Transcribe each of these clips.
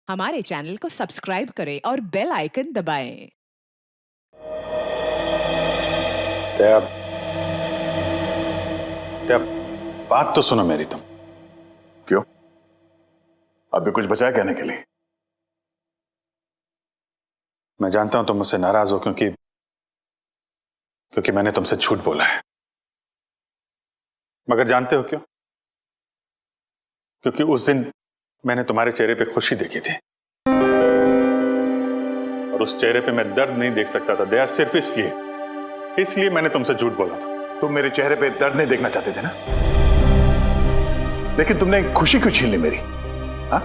हमारे चैनल को सब्सक्राइब करें और बेल आइकन दबाएं। दया, दया, बात तो सुनो मेरी तुम। क्यों? अभी कुछ बचा है कहने के लिए? मैं जानता हूं तुम मुझसे नाराज हो क्योंकि मैंने तुमसे झूठ बोला है। मगर जानते हो क्यों? क्योंकि उस दिन मैंने तुम्हारे चेहरे पे खुशी देखी थी और उस चेहरे पे मैं दर्द नहीं देख सकता था दया, सिर्फ इसलिए मैंने तुमसे झूठ बोला था। तुम मेरे चेहरे पे दर्द नहीं देखना चाहते थे ना, लेकिन तुमने खुशी क्यों छीन ली मेरी? हाँ?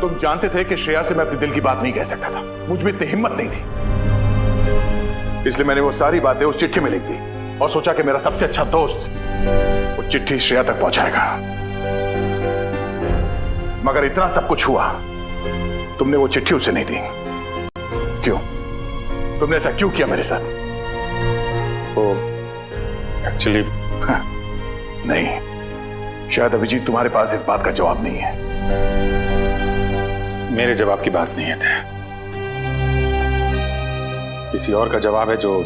तुम जानते थे कि श्रेया से मैं अपने दिल की बात नहीं कह सकता था, मुझ में इतनी हिम्मत नहीं थी, इसलिए मैंने वो सारी बातें उस चिट्ठी में लिख दी और सोचा कि मेरा सबसे अच्छा दोस्त वो चिट्ठी श्रेया तक पहुंचाएगा। मगर इतना सब कुछ हुआ, तुमने वो चिट्ठी उसे नहीं दी। क्यों? तुमने ऐसा क्यों किया मेरे साथ? वो एक्चुअली नहीं, शायद अभिजीत तुम्हारे पास इस बात का जवाब नहीं है। मेरे जवाब की बात नहीं है दया, किसी और का जवाब है जो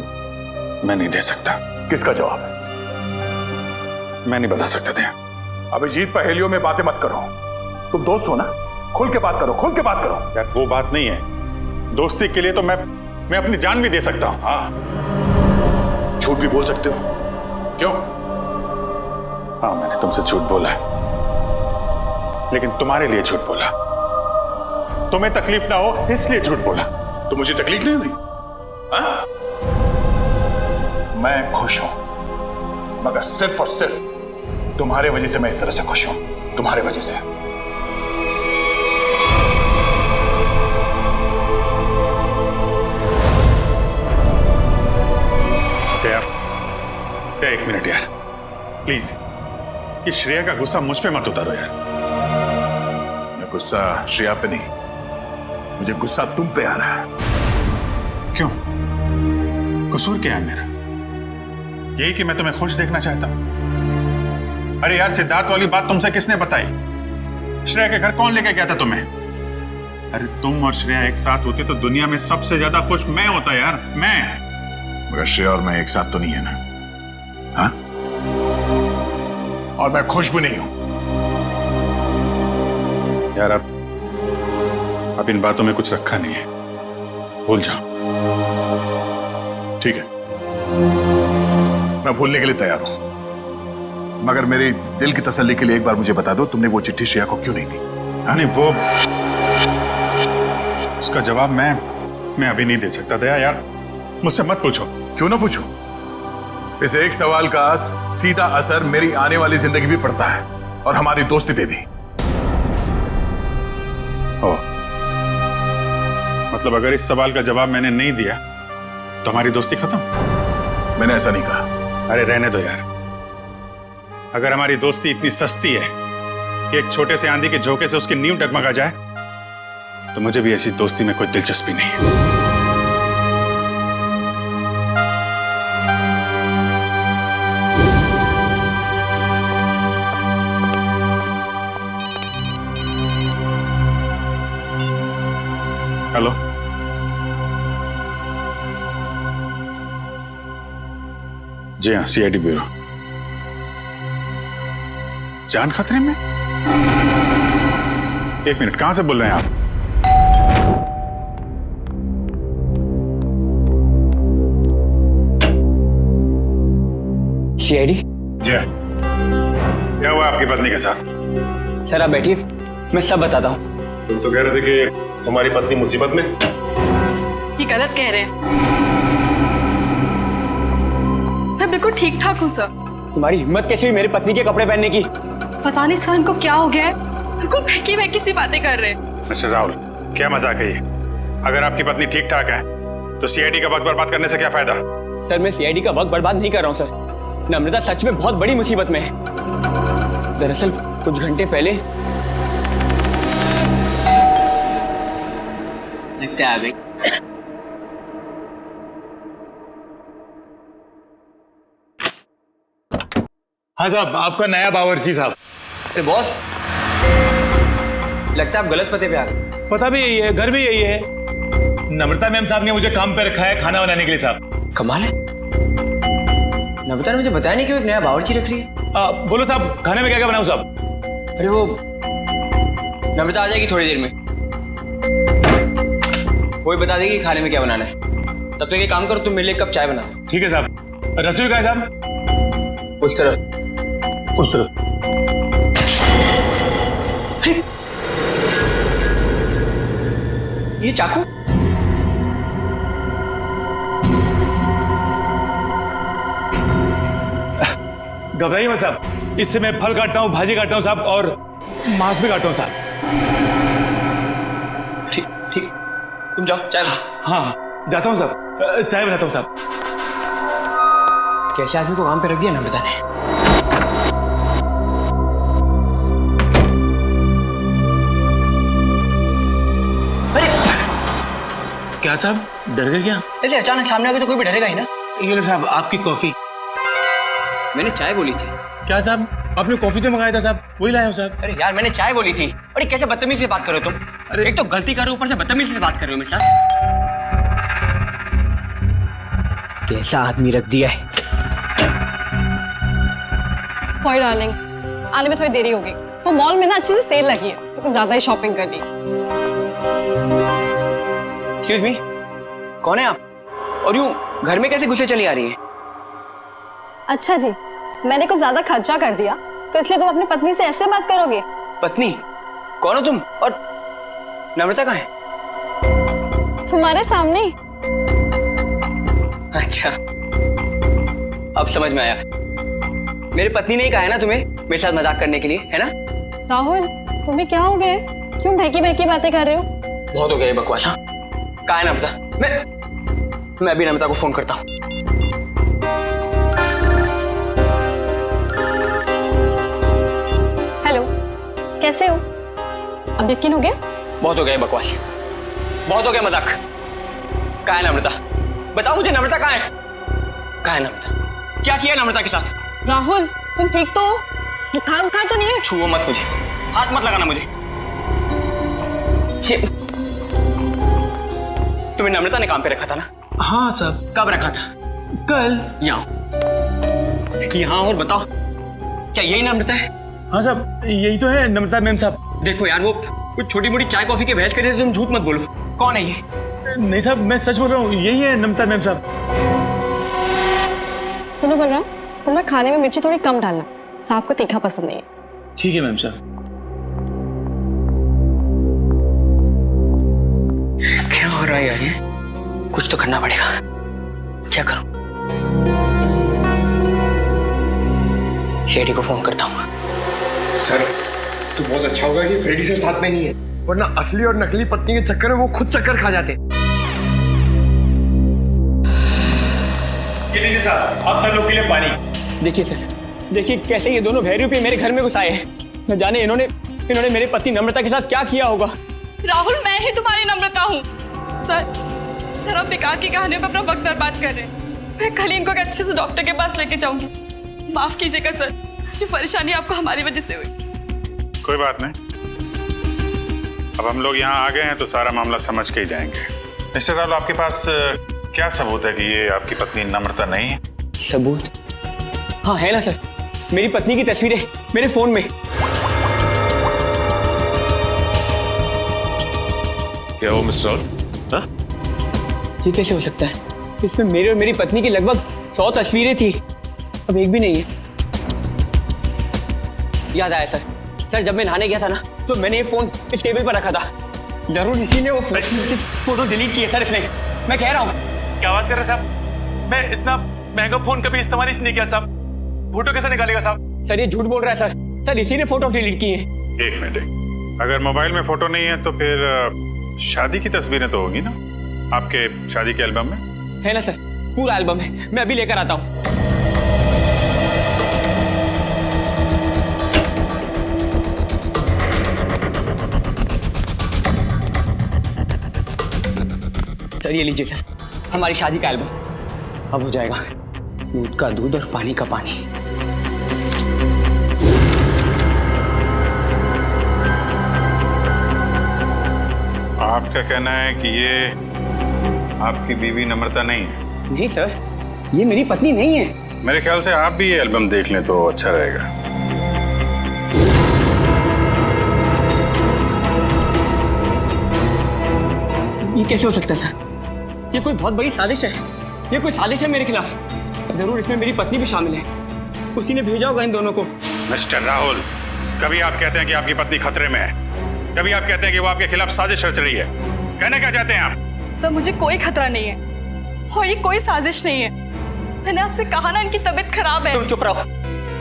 मैं नहीं दे सकता। किसका जवाब है? मैं नहीं बता सकता दया। अभिजीत, पहेलियों में बातें मत करो, तुम दोस्त हो ना, खुल के बात करो, खुल के बात करो। यार वो बात नहीं है, दोस्ती के लिए तो मैं अपनी जान भी दे सकता हूं। हाँ, झूठ भी बोल सकते हो। क्यों? हाँ, मैंने तुमसे झूठ बोला है, लेकिन तुम्हारे लिए झूठ बोला, तुम्हें तकलीफ ना हो इसलिए झूठ बोला। तो मुझे तकलीफ नहीं हुई? हाँ? मैं खुश हूं, मगर सिर्फ और सिर्फ तुम्हारे वजह से मैं इस तरह से खुश हूं, तुम्हारे वजह से। दया, एक मिनट यार, प्लीज, ये श्रेया का गुस्सा मुझ पे मत उतारो यार। मैं गुस्सा श्रेया पे नहीं, मुझे गुस्सा तुम पे आ रहा है। क्यों? कसूर क्या है मेरा? यही कि मैं तुम्हें खुश देखना चाहता हूं। अरे यार, सिद्धार्थ वाली बात तुमसे किसने बताई? श्रेया के घर कौन लेके गया था तुम्हें? अरे तुम और श्रेया एक साथ होते तो दुनिया में सबसे ज्यादा खुश मैं होता यार, मैं। मगर श्रेया और मैं एक साथ तो नहीं है ना? हाँ? और मैं खुश भी नहीं हूं यार। अब इन बातों में कुछ रखा नहीं है, भूल जाओ। ठीक है, मैं भूलने के लिए तैयार हूं, मगर मेरे दिल की तसल्ली के लिए एक बार मुझे बता दो, तुमने वो चिट्ठी श्रेया को क्यों नहीं दी? नहीं, वो उसका जवाब मैं अभी नहीं दे सकता दया यार, मुझसे मत पूछो। क्यों ना पूछूं? इस एक सवाल का सीधा असर मेरी आने वाली जिंदगी भी पड़ता है और हमारी दोस्ती पे भी। ओ, मतलब अगर इस सवाल का जवाब मैंने नहीं दिया तो हमारी दोस्ती खत्म? मैंने ऐसा नहीं कहा। अरे रहने दो यार, अगर हमारी दोस्ती इतनी सस्ती है कि एक छोटे से आंधी के झोंके से उसकी नींव डगमगा जाए, तो मुझे भी ऐसी दोस्ती में कोई दिलचस्पी नहीं है। हेलो, जी हाँ, सीआईडी ब्यूरो। जान खतरे में? एक मिनट, कहां से बोल रहे हैं आप? सीआईडी? जी हाँ। क्या हुआ आपकी पत्नी के साथ? सर आप बैठिए, मैं सब बताता हूँ। तुम तो कह रहे थे कि तुम्हारी पत्नी मुसीबत में। ये गलत कह रहे हैं, मैं बिल्कुल ठीक ठाक हूँ सर। तुम्हारी हिम्मत कैसे हुई मेरी पत्नी के कपड़े पहनने की? पता नहीं सर इनको क्या हो गया है, बिल्कुल बहकी बहकी सी बातें कर रहे हैं। मिस्टर राहुल, क्या मजाक है ये? अगर आपकी पत्नी ठीक ठाक है तो सीआईडी का वक्त बर्बाद करने से क्या फायदा? सर मैं सीआईडी का वक्त बर्बाद नहीं कर रहा हूँ सर, नम्रता सच में बहुत बड़ी मुसीबत में है। दरअसल कुछ घंटे पहले लगता आ गई। हाँ साहब, आपका नया बावर्ची साहब। अरे बॉस, लगता है आप गलत पते पे आ गए। पता भी यही है, घर भी यही है। नम्रता मैम साहब ने मुझे काम पे रखा है खाना बनाने के लिए साहब। कमाल है, नम्रता ने मुझे बताया नहीं कि वो एक नया बावर्ची रख रही है। बोलो साहब, खाने में क्या क्या बनाऊं साहब? अरे वो नम्रता आ जाएगी थोड़ी देर में, वही बता देगी खाने में क्या बनाना है। तब तक एक काम करो, तुम मेरे लिए एक कप चाय बना दो। ठीक है साहब। रसोई कहाँ है साहब? उस तरफ। उस तरफ। ये चाकू? घबराइए मत साहब, इससे मैं फल काटता हूँ, भाजी काटता हूँ साहब, और मांस भी काटता हूँ साहब। ठीक ठीक, तुम जाओ चाय बना। हाँ जाता हूँ साहब, चाय बनाता हूँ साहब। कैसे आदमी को काम पे रख दिया नम्रता ने। क्या साहब, डर गए क्या? ऐसे अचानक सामने आ गए तो कोई भी डरेगा ही ना। ये लो साहब आपकी कॉफी। मैंने चाय बोली थी। क्या साहब, आपने कॉफी तो मंगाया था साहब, वही लाया हूँ साहब। अरे यार मैंने चाय बोली थी। अरे कैसे बदतमीजी से बात कर रहे हो तुम? अरे एक तो गलती कर रहे हो, ऊपर से बदतमीजी से बात कर रहे हो मेरे साथ। कैसा आदमी रख दिया है। सॉरी डार्लिंग, आने में थोड़ी देरी होगी। वो मॉल में ना अच्छी सी सेल लगी है तो कुछ ज्यादा ही शॉपिंग कर ली। एक्सक्यूज मी, कौन है आप? और यूं घर में कैसे घुसे चली आ रही है? अच्छा जी, मैंने कुछ ज्यादा खर्चा कर दिया तो इसलिए तुम अपनी पत्नी से ऐसे बात करोगे? पत्नी? कौन हो तुम? और नम्रता कहाँ है? तुम्हारे सामने। अच्छा अब समझ में आया। मेरी पत्नी ने ही कहा है ना तुम्हें मेरे साथ मजाक करने के लिए, है ना? राहुल, तुम्हें क्या हो गया? क्यों बहकी बहकी बातें कर रहे हो? बहुत हो गया ये बकवास। हाँ कहाँ है नम्रता? मैं अभी नम्रता को फोन करता हूँ। हेलो, कैसे हो? अब यकीन हो गया? बहुत हो गया ये बकवास, बहुत हो गया मजाक। कहाँ है नम्रता? बताओ मुझे, नम्रता कहाँ है? कहाँ है नम्रता? क्या किया नम्रता के साथ? राहुल, तुम ठीक तो हो? बुखार बुखार तो नहीं है? छुओ मत मुझे, हाथ मत लगाना मुझे। तुम्हें नम्रता ने काम पे रखा था ना? हाँ साहब। कब रखा था? कल। यहाँ और बताओ, क्या यही नम्रता है? हाँ साहब, यही तो है नम्रता मैम साहब। देखो यार, वो कुछ छोटी मोटी चाय कॉफी के बहस करते थे, तुम झूठ मत बोलो। कौन है ये? नहीं साहब, मैं सच बोल रहा हूँ, यही है नम्रता मैम साहब। सुनो बलराम, तुम ना खाने में मिर्ची थोड़ी कम डालना, साहब को तीखा पसंद नहीं है। ठीक है मैम साहब। क्या हो रहा है यार ये? कुछ तो करना पड़ेगा। क्या करूं? शेडी को फोन करता हूँ। सर तो बहुत अच्छा होगा कि फ्रेडी सर साथ में नहीं है, वरना असली और नकली पत्नी के चक्कर में वो खुद चक्कर खा जाते। ये लीजिए साहब, आप सब लोग के लिए पानी। देखिए सर, देखिए कैसे ये दोनों भैरूपी मेरे घर में घुस आए हैं। न जाने इन्होंने मेरी पत्नी नम्रता के साथ क्या किया होगा। राहुल, मैं ही तुम्हारी नम्रता हूँ। सर आप बेकार की कहानियों पर अपना वक्त बर्बाद कर रहे हैं। मैं कल ही इनको एक अच्छे से डॉक्टर के पास लेके जाऊंगी। माफ कीजिएगा सर, जो परेशानी आपको हमारी वजह से हुई। कोई बात नहीं, अब हम लोग यहाँ आ गए हैं तो सारा मामला समझ के ही जाएंगे। मिस्टर राहुल, आपके पास क्या सबूत है कि ये आपकी पत्नी नम्रता नहीं है? सबूत? हाँ है ना सर, मेरी पत्नी की तस्वीरें मेरे फोन में। क्या वो मिस्टर राहुल? हाँ? ये कैसे हो सकता है? इसमें मेरे और मेरी पत्नी की लगभग 100 तस्वीरें थी, अब एक भी नहीं है। याद आया सर, जब मैं नहाने गया था ना तो मैंने ये फोन इस टेबल पर रखा था। जरूर इसी ने वो फोटो डिलीट की है सर, इसने। मैं कह रहा हूँ। क्या बात कर रहे हैं साहब? मैं इतना महंगा फोन कभी इस्तेमाल ही नहीं किया साहब। फोटो कैसे निकालेगा साहब? सर ये झूठ बोल रहा है सर, इसी ने फोटो डिलीट की है। एक मिनट, अगर मोबाइल में फोटो नहीं है तो फिर शादी की तस्वीरें तो होगी ना आपके शादी के एल्बम में? है ना सर, पूरा एल्बम है, मैं अभी लेकर आता हूँ। सर ये लीजिए सर, हमारी शादी का एल्बम। अब हो जाएगा दूध का दूध और पानी का पानी। आपका कहना है कि ये आपकी बीवी नम्रता नहीं है? जी सर, ये मेरी पत्नी नहीं है। मेरे ख्याल से आप भी ये एल्बम देख लें तो अच्छा रहेगा। ये कैसे हो सकता है सर? ये कोई बहुत बड़ी साजिश है। ये कोई साजिश है मेरे खिलाफ। जरूर इसमें मेरी पत्नी भी शामिल है। उसी ने भेजा होगा इन दोनों को। मिस्टर राहुल, कभी आप कहते हैं कि आपकी पत्नी खतरे में है, कभी आप कहते हैं कि वो आपके खिलाफ साजिश रच रही है। कहना क्या चाहते हैं आप? सर मुझे कोई खतरा नहीं है और ये कोई साजिश नहीं है। मैंने आपसे कहा ना इनकी तबीयत खराब है। तुम चुप रहो,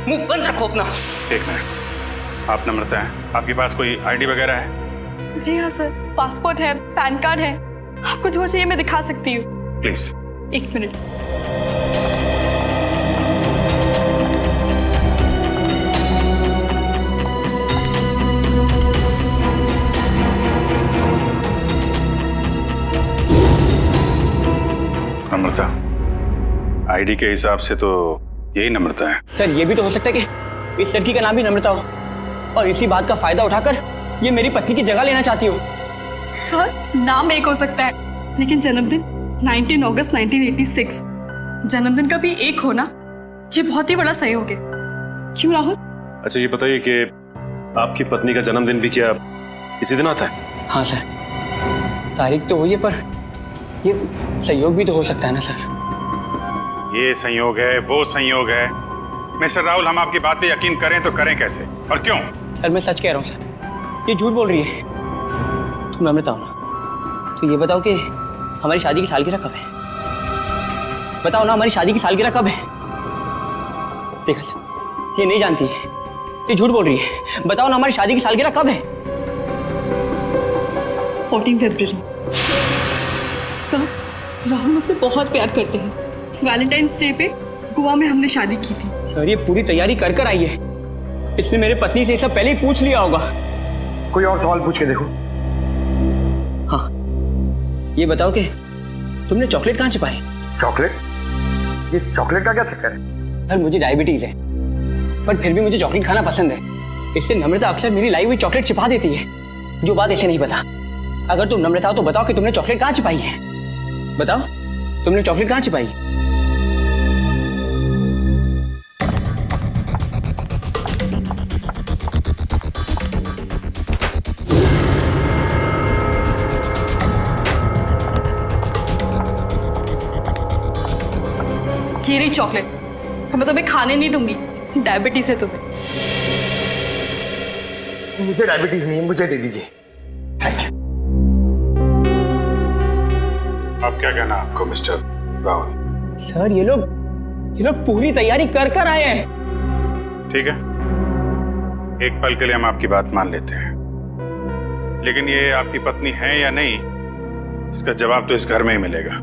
मुंह बंद रखो अपना। एक मिनट, आप नम्रता हैं, आपके पास कोई आईडी वगैरह है? जी हाँ सर, पासपोर्ट है, पैन कार्ड है। आपको जो चाहिए मैं दिखा सकती हूँ। प्लीज। एक मिनट। नम्रता, आईडी के हिसाब से तो यही नम्रता है। सर ये भी तो हो सकता है कि इस लड़की का नाम भी नम्रता हो और इसी बात का फायदा उठाकर ये मेरी पत्नी की जगह लेना चाहती हो। सर नाम एक हो सकता है लेकिन जन्मदिन 19 अगस्त 1986। जन्मदिन का भी एक होना ये बहुत ही बड़ा सहयोग है। क्यों राहुल? अच्छा ये बताइए कि आपकी पत्नी का जन्मदिन भी क्या इसी दिन आता है? हाँ सर, तारीख तो वही है पर ये सहयोग भी तो हो सकता है ना सर। ये संयोग है, वो संयोग है। मिस्टर राहुल, हम आपकी बात पे यकीन करें तो करें कैसे और क्यों? सर मैं सच कह रहा हूँ सर, ये झूठ बोल रही है। तुम नम्रता हो ना, तो ये बताओ कि हमारी शादी की सालगिरह कब है? बताओ ना, हमारी शादी की सालगिरह कब है? देखा सर, ये नहीं जानती है, ये झूठ बोल रही है। बताओ ना, हमारी शादी की सालगिरह कब है? 14 फरवरी। सर राहुल मुझसे बहुत प्यार करते हैं। वैलेंटाइंस डे पे गोवा में हमने शादी की थी। सर ये पूरी तैयारी कर कर आई है। इसने मेरे पत्नी से सब पहले ही पूछ लिया होगा। कोई और सवाल पूछ के देखो। हाँ, ये बताओ कि तुमने चॉकलेट कहाँ छिपाई? चॉकलेट? ये चॉकलेट का क्या चक्कर है? सर मुझे डायबिटीज है पर फिर भी मुझे चॉकलेट खाना पसंद है। इससे नम्रता अक्सर मेरी लाई हुई चॉकलेट छिपा देती है, जो बात इसे नहीं पता। अगर तुम नम्रता हो तो बताओ कि तुमने चॉकलेट कहाँ छिपाई है? बताओ, तुमने चॉकलेट कहाँ छिपाई? ये रही चॉकलेट। मैं तुम्हें खाने नहीं दूंगी, डायबिटीज है तुम्हें। मुझे डायबिटीज नहीं है, मुझे दे दीजिए। अब क्या कहना आपको मिस्टर राहुल? सर ये लोग पूरी तैयारी कर कर आए हैं। ठीक है, एक पल के लिए हम आपकी बात मान लेते हैं, लेकिन ये आपकी पत्नी है या नहीं, इसका जवाब तो इस घर में ही मिलेगा।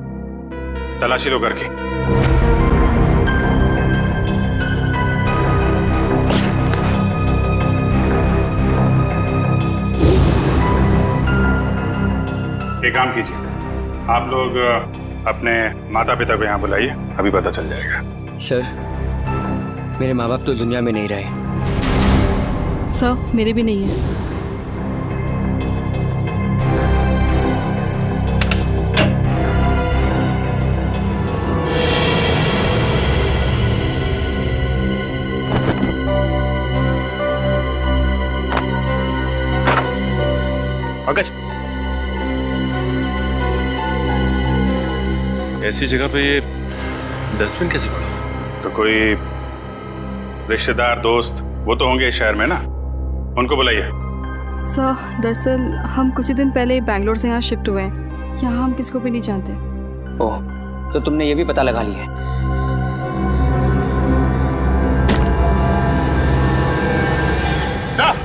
तलाशी लो घर की। एक काम कीजिए, आप लोग अपने माता पिता को यहाँ बुलाइए, अभी पता चल जाएगा। सर मेरे माँ बाप तो दुनिया में नहीं रहे। सर मेरे भी नहीं है। पंकज, ऐसी जगह पे ये डस्टबिन कैसे पड़ा? तो कोई रिश्तेदार दोस्त वो तो होंगे इस शहर में ना, उनको बुलाइए। सर दरअसल हम कुछ ही दिन पहले बैंगलोर से यहाँ शिफ्ट हुए हैं। यहाँ हम किसी को भी नहीं जानते। ओह, तो तुमने ये भी पता लगा लिया है? सर!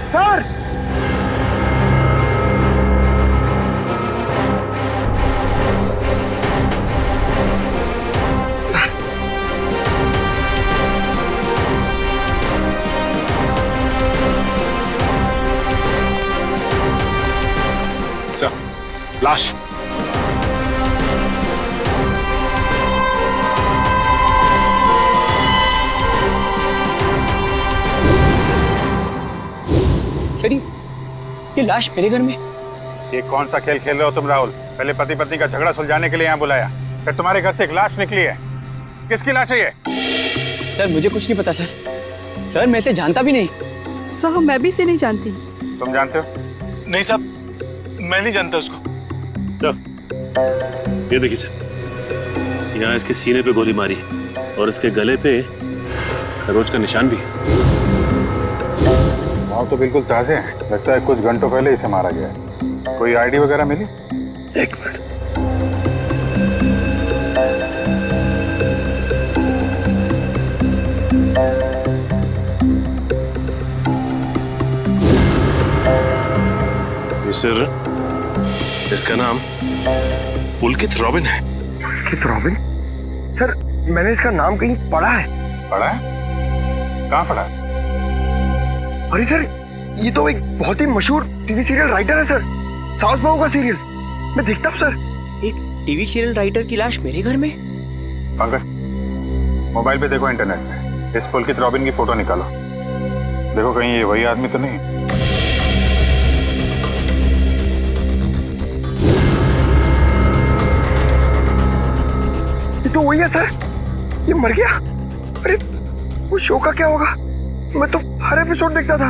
सर, लाश। सर ये लाश मेरे घर में ये कौन सा खेल खेल रहे हो तुम राहुल? पहले पति पत्नी का झगड़ा सुलझाने के लिए यहाँ बुलाया, फिर तुम्हारे घर से एक लाश निकली है। किसकी लाश है ये? सर मुझे कुछ नहीं पता सर मैं इसे जानता भी नहीं। सर मैं भी इसे नहीं जानती। तुम जानते हो? नहीं साहब, मैं नहीं जानता उसको। ये देखिए सर, यहाँ इसके सीने पे गोली मारी और इसके गले पे खरोच का निशान भी है। वहाँ तो बिल्कुल ताजे हैं, लगता है कुछ घंटों पहले इसे मारा गया है। कोई आईडी वगैरह मिली? एक मिनट। सर, इसका नाम पुलकित रॉबिन है। पुलकित रॉबिन? सर मैंने इसका नाम कहीं पढ़ा है। पढ़ा है? कहाँ पढ़ा है? अरे सर ये तो एक बहुत ही मशहूर टीवी सीरियल राइटर है सर, सास बहू का सीरियल। मैं देखता हूँ सर। एक टीवी सीरियल राइटर की लाश मेरे घर में? पंकज, मोबाइल पे देखो, इंटरनेट पे इस पुलकित रॉबिन की फोटो निकालो, देखो कहीं ये वही आदमी तो नहीं। ये तो वही है सर, ये मर गया। अरे वो शो का क्या होगा? मैं तो हर एपिसोड देखता था,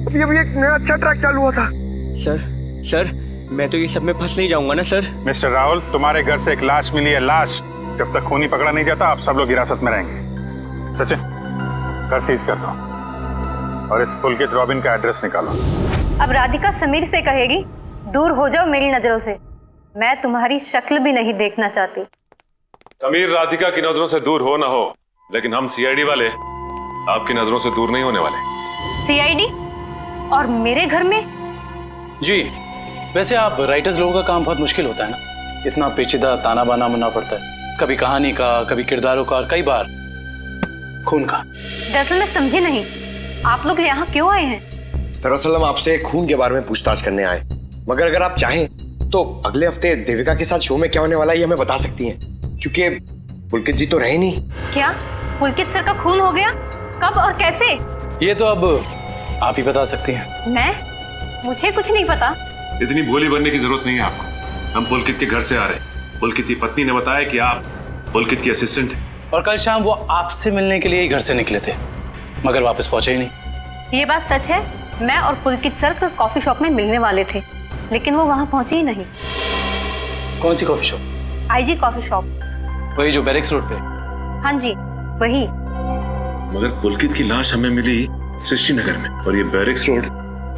अभी अभी एक नया अच्छा ट्रैक चालू हुआ था। सर मैं तो ये सब में फंस नहीं जाऊंगा ना सर? मिस्टर राहुल, तुम्हारे घर से एक लाश मिली है, लाश। जब तक खूनी पकड़ा नहीं जाता आप सब लोग हिरासत में रहेंगे। सचिन, घर सीज कर दो और इस पुलकित रॉबिन का एड्रेस निकालो। अब राधिका समीर से कहेगी दूर हो जाओ मेरी नजरों से, मैं तुम्हारी शक्ल भी नहीं देखना चाहती। समीर राधिका की नजरों से दूर हो ना हो, लेकिन हम सीआईडी वाले आपकी नजरों से दूर नहीं होने वाले। सीआईडी? और मेरे घर में? जी, वैसे आप राइटर्स लोगों का काम बहुत मुश्किल होता है ना, इतना पेचीदा ताना बाना बनना पड़ता है, कभी कहानी का, कभी किरदारों का, और कई बार खून का। दरअसल मैं समझी नहीं, आप लोग यहाँ क्यों आए हैं? दरअसल हम आपसे खून के बारे में पूछताछ करने आए, मगर अगर आप चाहें तो अगले हफ्ते देविका के साथ शो में क्या होने वाला है ये हमें बता सकती हैं, क्योंकि पुलकित जी तो रहे नहीं। क्या पुलकित सर का खून हो गया? कब और कैसे? ये तो अब आप ही बता सकती हैं। मुझे कुछ नहीं पता। इतनी भोली बनने की जरूरत नहीं है आपको, हम पुलकित के घर से आ रहे हैं। पुलकित की पत्नी ने बताया कि आप पुलकित की असिस्टेंट हैं। और कल शाम वो आपसे मिलने के लिए ही घर से निकले थे, मगर वापस पहुंचे ही नहीं। ये बात सच है, मैं और पुलकित सर कॉफी शॉप में मिलने वाले थे, लेकिन वो वहाँ पहुंचे ही नहीं। कौन सी coffee shop? IG coffee shop. वही जो बैरिक्स रोड पे? हाँ जी वही। मगर पुलकित की लाश हमें मिली सृष्टि नगर में, और ये बैरिक्स रोड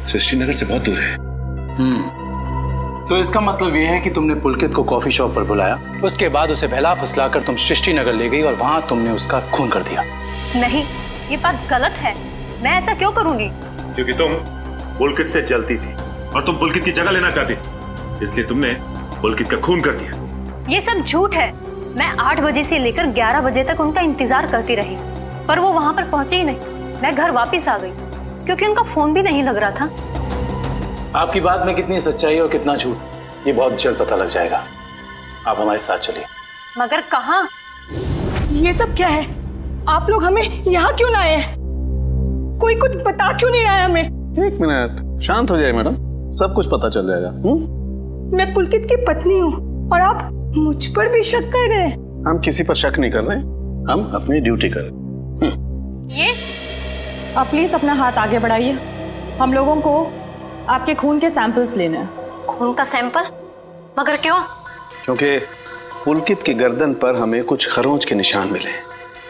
सृष्टि नगर से बहुत दूर है। तो इसका मतलब ये है कि तुमने पुलकित को कॉफी शॉप पर बुलाया, उसके बाद उसे बहला फुसलाकर तुम सृष्टि नगर ले गई और वहां तुमने उसका खून कर दिया। नहीं, ये बात गलत है, मैं ऐसा क्यों करूंगी? क्योंकि तुम पुलकित से जलती थी और तुम पुलकित की जगह लेना चाहती थी, इसलिए तुमने पुलकित का खून कर दिया। ये सब झूठ है। मैं 8 बजे से लेकर 11 बजे तक उनका इंतजार करती रही, पर वो वहां पर पहुंचे ही नहीं। मैं घर वापस आ गई क्योंकि उनका फोन भी नहीं लग रहा था। आपकी बात में कितनी सच्चाई और कितना झूठ, ये बहुत जल्द पता लग जाएगा। आप हमारे साथ चलिए। मगर कहाँ? ये सब क्या है? आप लोग हमें यहाँ क्यों लाए हैं? कोई कुछ बता क्यों नहीं रहा है हमें? एक मिनट, शांत हो जाए मैडम, सब कुछ पता चल जाएगा। मैं पुलकित की पत्नी हूँ और आप मुझ पर भी शक कर रहे हैं। हम किसी पर शक नहीं कर रहे, हम अपनी ड्यूटी कर रहे। ये आप प्लीज अपना हाथ आगे बढ़ाइए, हम लोगों को आपके खून के सैंपल्स लेने हैं। खून का सैंपल? मगर क्यों? क्योंकि पुलकित की गर्दन पर हमें कुछ खरोंच के निशान मिले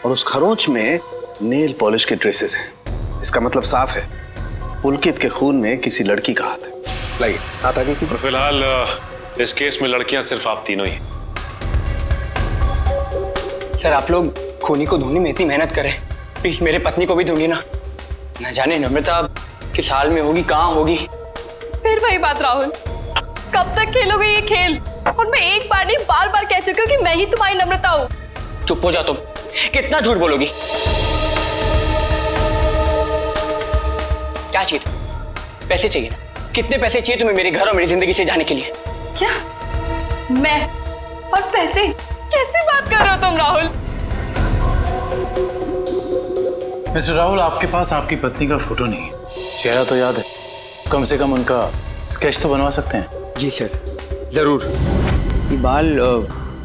और उस खरोंच में नेल पॉलिश के ट्रेसेस हैं। इसका मतलब साफ है, पुलकित के खून में किसी लड़की का हाथ है। लाइए हाथ आगे कीजिए। फिलहाल इस केस में लड़कियां सिर्फ आप तीनों ही। सर आप लोग खूनी को ढूंढने में इतनी मेहनत करें, प्लीज मेरे पत्नी को भी ढूंढिए ना। न जाने नम्रता किस हाल में होगी, कहाँ होगी। फिर वही बात राहुल, कब तक खेलोगे ये खेल? और मैं एक बार नहीं बार बार कह चुकी हूँ कि मैं ही तुम्हारी नम्रता हूँ। चुप हो जा तुम, कितना झूठ बोलोगी? क्या चाहिए? पैसे चाहिए ना? कितने पैसे चाहिए तुम्हें मेरे घर और मेरी जिंदगी से जाने के लिए? क्या? मैं और पैसे? कैसी बात कर रहे हो तुम राहुल? मिस्टर राहुल, आपके पास आपकी पत्नी का फोटो नहीं है, चेहरा तो याद है, कम से कम उनका स्केच तो बनवा सकते हैं। जी सर, जरूर। ये बाल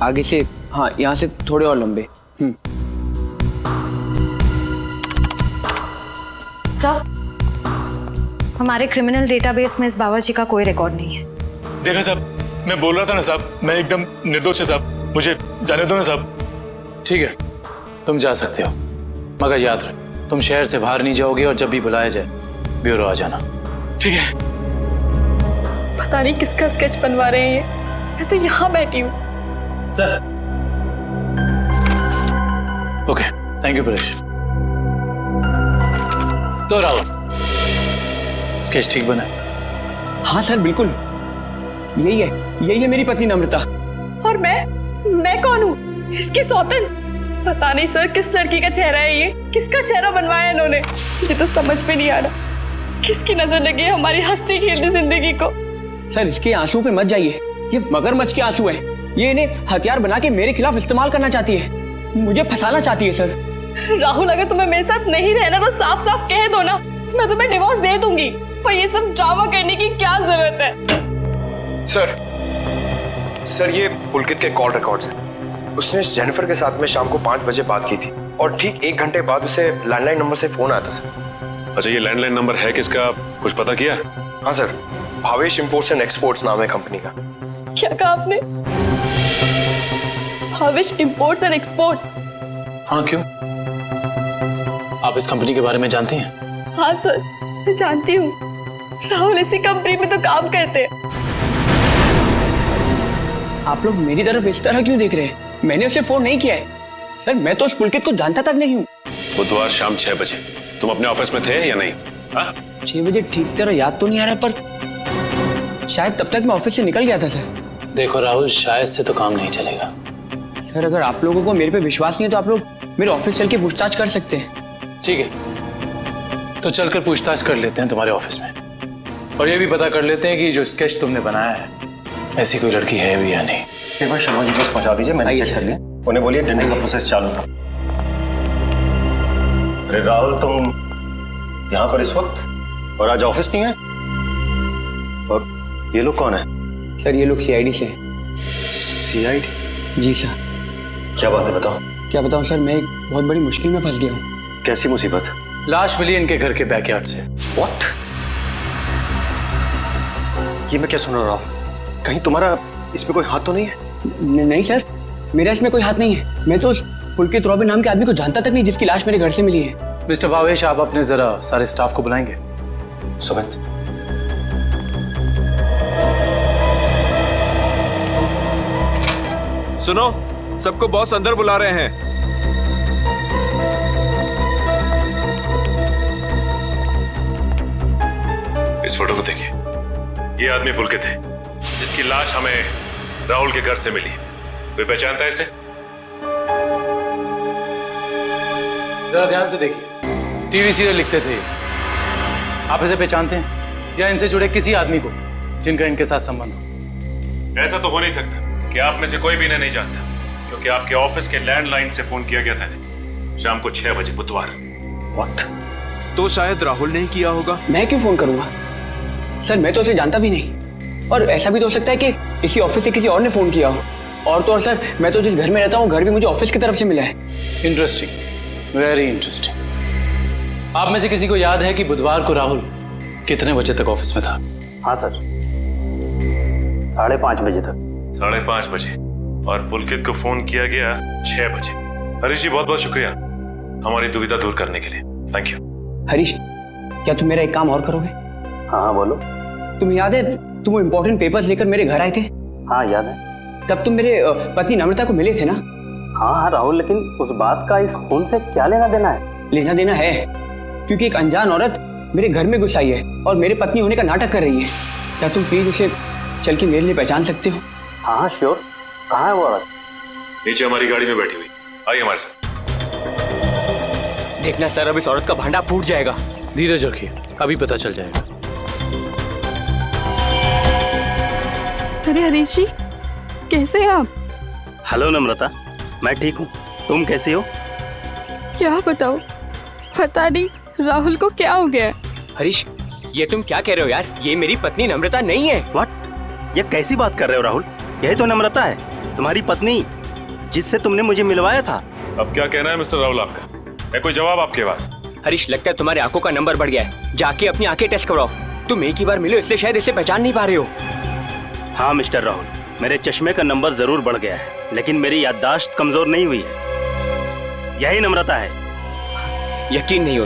आगे से, हाँ यहाँ से थोड़े और लंबे। सर, हमारे क्रिमिनल डेटाबेस में इस बावर्ची का कोई रिकॉर्ड नहीं है। देखा साहब, मैं बोल रहा था ना साहब, मैं एकदम निर्दोष है साहब, मुझे जाने दो ना साहब। ठीक है, तुम जा सकते हो, मगर याद रख तुम शहर से बाहर नहीं जाओगे और जब भी बुलाया जाए ब्यूरो आ जाना। ठीक है। पता नहीं किसका स्केच बनवा रहे हैं ये, मैं तो यहाँ बैठी हूँ। Sir. Okay, thank you Paresh. तो राहुल, स्केच ठीक बना? हाँ सर, बिल्कुल यही है मेरी पत्नी नम्रता। और मैं कौन हूँ? इसकी सौतन? पता नहीं सर किस लड़की का चेहरा है ये, किसका चेहरा बनवाया इन्होंने, मुझे तो समझ में नहीं आ रहा। किसकी नजर लगी है हमारी हंसती खेलती जिंदगी को। सर इसके आंसू पे मत जाइए, ये मगरमच्छ के आंसू है। ये इन्हें हथियार बना के मेरे खिलाफ इस्तेमाल करना चाहती है, मुझे फंसाना चाहती है सर। राहुल, अगर तुम्हें मेरे साथ नहीं रहना तो साफ साफ कह दो ना, मैं तुम्हें डिवोर्स दे दूंगी। पर ये सब ड्रामा करने की क्या जरूरत है? सर ये पुलकित के कॉल रिकॉर्ड्स हैं। उसने जेनिफर के साथ में शाम को 5 बजे बात की थी और ठीक 1 घंटे बाद उसे लैंडलाइन नंबर से फोन आया था सर। अच्छा, ये लैंडलाइन नंबर है किसका, कुछ पता किया? हाँ sir, Bhavesh imports and exports नाम है कंपनी का। क्या कहा आपने? Bhavesh imports and exports? हाँ, क्यों? आप इस कंपनी के बारे में जानती हैं? हाँ सर, मैं जानती हूँ। राहुल इसी कंपनी में तो काम करते हैं। आप लोग मेरी तरफ इस तरह क्यों देख रहे हैं? मैंने उसे फोन नहीं किया है सर, मैं तो उस पुलकित को जानता तक नहीं हूँ। बुधवार शाम 6 बजे तुम अपने ऑफिस में थे या नहीं? 6 बजे ठीक तरह याद तो नहीं आ रहा, पर शायद तब तक मैं ऑफिस से निकल गया था सर। देखो राहुल, शायद से तो काम नहीं चलेगा। सर अगर आप लोगों को मेरे पे विश्वास नहीं है तो आप लोग मेरे ऑफिस चल के पूछताछ कर सकते हैं। ठीक है, तो चलकर पूछताछ कर लेते हैं तुम्हारे ऑफिस में, और ये भी पता कर लेते हैं कि जो स्केच तुमने बनाया है ऐसी कोई लड़की है भी या नहीं। एक बार शर्मा जी को पहुंचा दीजिए, मैंने चेक कर लिया। उन्हें बोलिए डेंटिंग का प्रोसेस चालू था। अरे राहुल, तुम यहाँ पर इस वक्त और आज ऑफिस नहीं है? और ये लोग कौन है? सर ये लोग सीआईडी से। सीआईडी? जी सर। क्या बात है, बताओ। क्या बताऊं सर, मैं एक बहुत बड़ी मुश्किल में फंस गया हूँ। कैसी मुसीबत? लाश मिली इनके घर के बैकयार्ड से। व्हाट? ये मैं क्या सुन रहा हूँ? कहीं तुम्हारा इसमें कोई हाथ तो नहीं है? नहीं सर, मेरा इसमें कोई हाथ नहीं है। मैं तो उस पुलकित रॉबिन नाम के आदमी को जानता तक नहीं जिसकी लाश मेरे घर से मिली है। मिस्टर भावेश, आप अपने जरा सारे स्टाफ को बुलाएंगे। सुमित, सुनो, सबको बॉस अंदर बुला रहे हैं। इस फोटो को देखिए, ये आदमी पुलकित है जिसकी लाश हमें राहुल के घर से मिली। कोई पहचानता है इसे? जरा ध्यान से देखिए, टीवी सीरियल लिखते थे। आप इसे पहचानते हैं या इनसे जुड़े किसी आदमी को जिनका इनके साथ संबंध हो? ऐसा तो हो नहीं सकता कि आप में से कोई भी इन्हें नहीं जानता, क्योंकि आपके ऑफिस के लैंडलाइन से फोन किया गया था शाम को 6 बजे बुधवार। व्हाट? तो शायद राहुल ने किया होगा। मैं क्यों फोन करूंगा सर, मैं तो उसे जानता भी नहीं। और ऐसा भी तो हो सकता है कि इसी ऑफिस से किसी और ने फोन किया हो। और तो और सर, मैं तो जिस घर में रहता हूँ घर भी मुझे ऑफिस की तरफ से मिला है। Interesting, very interesting. आप में से किसी को याद है कि बुधवार को राहुल कितने बजे तक ऑफिस में था? हाँ सर, 5:30 बजे तक। 5:30 बजे, और पुलकित को फोन किया गया 6 बजे। हरीश जी, बहुत बहुत शुक्रिया हमारी दुविधा दूर करने के लिए। Thank you. हरीश, क्या तुम मेरा एक काम और करोगे? हाँ बोलो। तुम्हें याद है तुम वो इम्पोर्टेंट पेपर्स लेकर मेरे घर आए थे? हाँ याद है। तब तुम मेरे पत्नी नम्रता को मिले थे ना? हाँ राहुल, लेकिन उस बात का इस खून से क्या लेना देना है? लेना देना है, क्योंकि एक अनजान औरत मेरे घर में घुस आई है और मेरे पत्नी होने का नाटक कर रही है। क्या तुम प्लीज उसे चल के मेरे लिए पहचान सकते हो? हाँ श्योर। कहाँ है वो औरत? नीचे हमारी गाड़ी में बैठी हुई, आइए हमारे साथ। देखना सर, अब इस औरत का भांडा फूट जाएगा। धीरज रखिए, अभी पता चल जाएगा। अरे हरीश जी, कैसे हैं आप? हेलो नम्रता, मैं ठीक हूँ, तुम कैसी हो? क्या बताओ, पता नहीं राहुल को क्या हो गया। हरीश, ये तुम क्या कह रहे हो यार? ये मेरी पत्नी नम्रता नहीं है। व्हाट? ये कैसी बात कर रहे हो राहुल? यही तो नम्रता है, तुम्हारी पत्नी, जिससे तुमने मुझे मिलवाया था। अब क्या कहना है मिस्टर राहुल आपका? है कोई जवाब आपके पास? हरीश, लगता है तुम्हारी आंखों का नंबर बढ़ गया है। जाके अपनी आंखें टेस्ट करवाओ। तुम एक ही बार मिले इसलिए शायद इसे पहचान नहीं पा रहे हो। हाँ मिस्टर राहुल, मेरे चश्मे का नंबर जरूर बढ़ गया है, लेकिन मेरी याददाश्त कमजोर नहीं हुई है। यही नम्रता है। यकीन नहीं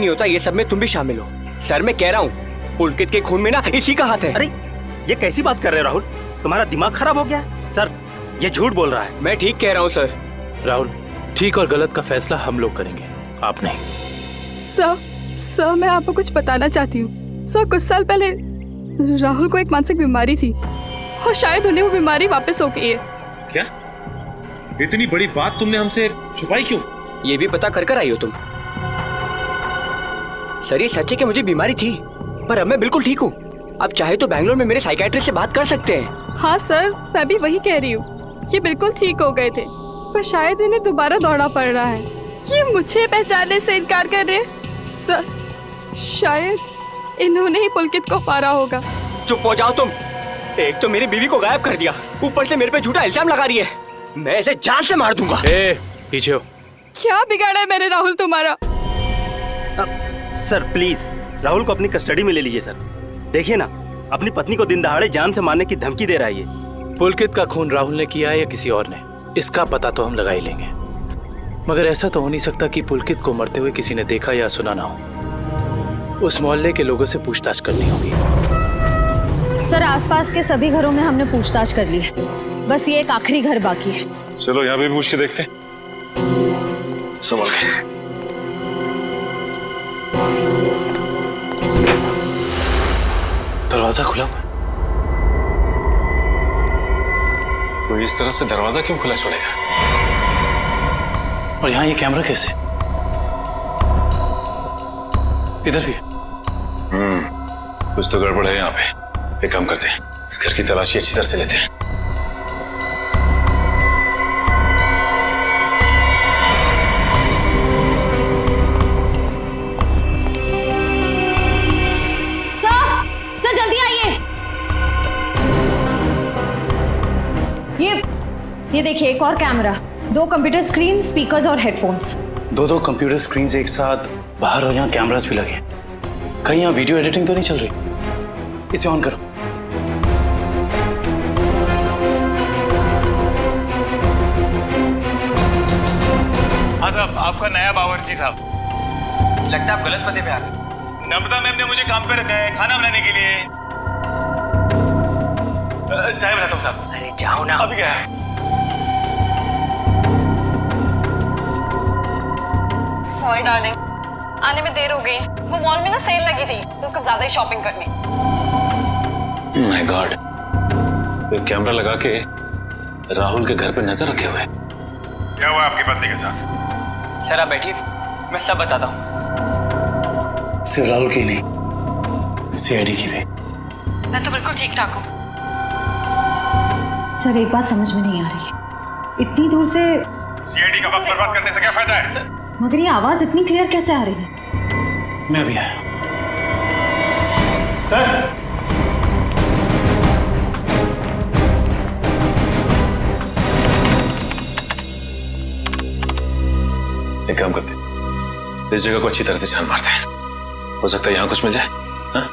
होता ये सब में तुम भी शामिल हो। सर, मैं कह रहा हूँ पुलकित के खून में ना इसी का हाथ है। अरे ये कैसी बात कर रहे हो राहुल? तुम्हारा दिमाग खराब हो गया है? सर, ये झूठ बोल रहा है। मैं ठीक कह रहा हूँ सर। राहुल, ठीक और गलत का फैसला हम लोग करेंगे, आप नहीं। सर, मैं आपको कुछ बताना चाहती हूँ। सर, कुछ साल पहले राहुल को एक मानसिक बीमारी थी और शायद उन्हें वो बीमारी वापस हो गई है। क्या? इतनी बड़ी बात तुमने हमसे छुपाई क्यों? ये भी पता कर आई हो तुम? सर, ये सच है कि मुझे बीमारी थी, पर अब मैं बिल्कुल ठीक हूँ। अब चाहे तो बैंगलोर में मेरे साइकियाट्रिस्ट से बात कर सकते हैं। हाँ सर, मैं भी वही कह रही हूँ। ये बिल्कुल ठीक हो गए थे, पर शायद इन्हें दोबारा दौड़ना पड़ रहा है। ये मुझे पहचानने से इनकार कर रहे हैं। सर, शायद इन्होंने ही पुलकित को मारा होगा। चुप हो जाओ तुम। एक तो मेरी बीवी को गायब कर दिया, ऊपर से मेरे पे झूठा इल्जाम लगा रही है। मैं ऐसे जान से मार दूंगा। पीछे हो। क्या बिगाड़ा है मैंने राहुल तुम्हारा? सर प्लीज, राहुल को अपनी कस्टडी में ले लीजिए सर। देखिए ना, अपनी पत्नी को दिन दहाड़े जान से मारने की धमकी दे रहा है ये। पुलकित का खून राहुल ने किया है या किसी और ने, इसका पता तो हम लगा ही लेंगे, मगर ऐसा तो हो नहीं सकता कि पुलकित को मरते हुए किसी ने देखा या सुना ना हो। उस मोहल्ले के लोगों से पूछताछ करनी होगी। सर, आसपास के सभी घरों में हमने पूछताछ कर ली है, बस ये एक आखिरी घर बाकी है। चलो यहाँ भी पूछ के देखते हैं। संभल के। दरवाजा खुला हुआ। कोई इस तरह से दरवाजा क्यों खुला छोड़ेगा? और यहाँ ये कैमरा कैसे? इधर भी। कुछ तो गड़बड़ है यहाँ पे। एक काम करते हैं, इस घर की तलाशी अच्छी तरह से लेते हैं। सर जल्दी आइए। ये देखिए, एक और कैमरा, 2 कंप्यूटर स्क्रीन, स्पीकर्स और हेडफोन्स। 2 कंप्यूटर स्क्रीन एक साथ बाहर, और यहाँ कैमरास भी लगे। कहीं यहाँ वीडियो एडिटिंग तो नहीं चल रही? इसे ऑन करो। हाँ साहब, आपका नया बावर्ची साहब। लगता है आप गलत पते पे आ गए। नम्रता मैम ने मुझे काम पे रखा है खाना बनाने के लिए। चाय बनाता हूँ साहब। अरे जाओ ना। अभी क्या है? सॉरी डार्लिंग, आने में देर हो गई। वो मॉल में ना सेल लगी थी तो कुछ ज्यादा ही शॉपिंग करनी। माय गॉड, ये कैमरा लगा के राहुल के घर पे नजर रखे हुए। क्या हुआ आपकी पत्नी के साथ? सर आप बैठिए, मैं सब बताता हूँ। सिर्फ राहुल की नहीं, सीआईडी की भी। मैं तो बिल्कुल ठीक ठाक हूँ। सर, एक बात समझ में नहीं आ रही है, इतनी दूर से सीआईडी का वक्त बर्बाद करने से क्या फायदा है? मगर ये आवाज इतनी क्लियर कैसे आ रही है? मैं अभी आया। सर, एक काम करते हैं, इस जगह को अच्छी तरह से छान मारते हैं। हो सकता है यहाँ कुछ मिल जाए। हाँ?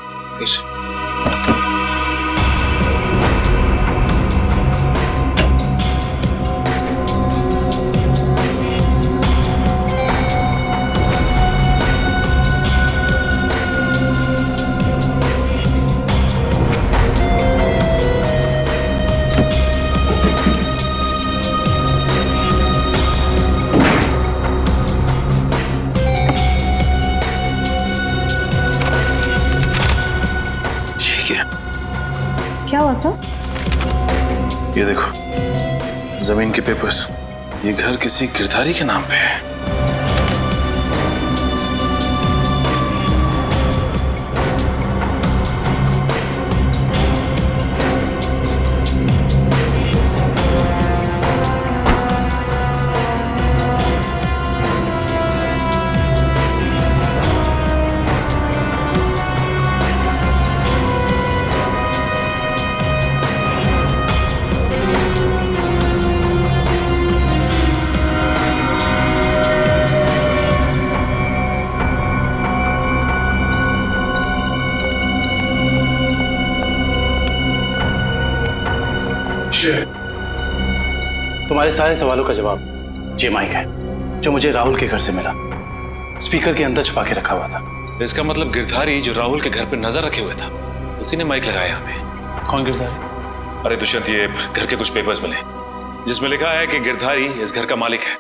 क्या हुआ सर? ये देखो, जमीन के पेपर्स। ये घर किसी गिरधारी के नाम पे है। तुम्हारे सारे सवालों का जवाब ये माइक है जो मुझे राहुल के घर से मिला। स्पीकर के अंदर छुपा के रखा हुआ था। इसका मतलब गिरधारी जो राहुल के घर पे नजर रखे हुए था उसी ने माइक लगाया हमें। कौन गिरधारी? अरे दुष्यंत, ये घर के कुछ पेपर्स मिले जिसमें लिखा है कि गिरधारी इस घर का मालिक है।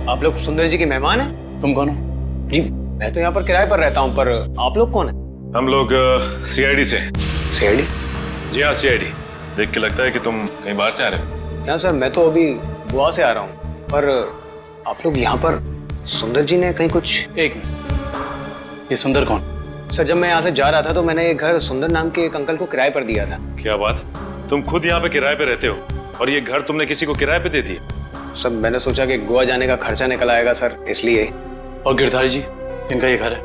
आप लोग सुंदर जी के मेहमान हैं? तुम कौन हो? जी मैं तो यहाँ पर किराए पर रहता हूँ, पर आप लोग कौन हैं? हम लोग सीआईडी से। सीआईडी? जी हाँ, सीआईडी। देख के लगता है कि तुम कहीं बाहर से आ रहे हो। ना सर, मैं तो अभी गोवा से आ रहा हूँ। पर आप लोग यहाँ पर, सुंदर जी ने कहीं कुछ? एक मिनट, ये सुंदर कौन? सर जब मैं यहाँ से जा रहा था तो मैंने ये घर सुंदर नाम के एक अंकल को किराए पर दिया था। क्या बात, तुम खुद यहाँ पे किराए पे रहते हो और ये घर तुमने किसी को किराए पे दे दिया? सर मैंने सोचा कि गोवा जाने का खर्चा निकल आएगा सर, इसलिए। और गिरधारी जी जिनका ये घर है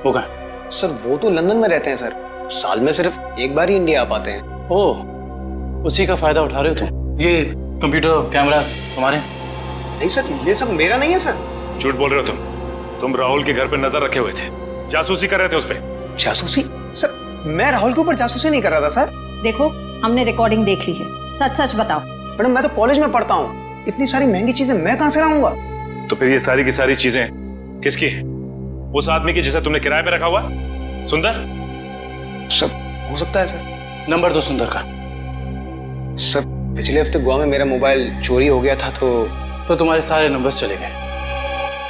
वो कहाँ है? सर वो तो लंदन में रहते हैं सर, साल में सिर्फ एक बार ही इंडिया आ पाते हैं। ओह, उसी का फायदा उठा रहे हो तुम? ये कंप्यूटर कैमरास तुम्हारे? नहीं सर, ये सब मेरा नहीं है सर। झूठ बोल रहे हो तुम राहुल के घर पे नजर रखे हुए थे, जासूसी कर रहे थे उस पे। जासूसी? सर मैं राहुल के ऊपर जासूसी नहीं कर रहा था सर। देखो हमने रिकॉर्डिंग देख ली है, सच सच बताओ। मैडम मैं तो कॉलेज में पढ़ता हूँ, इतनी सारी महंगी चीजें मैं कहाँ से लाऊंगा? तो फिर ये सारी की सारी चीजें किसकी? उस आदमी की जिसे तुमने किराए पे रखा हुआ, सुंदर? सर हो सकता है सर। नंबर दो सुंदर का। सर पिछले हफ्ते गोवा में मेरा मोबाइल चोरी हो गया था तो तुम्हारे सारे नंबर्स चले गए?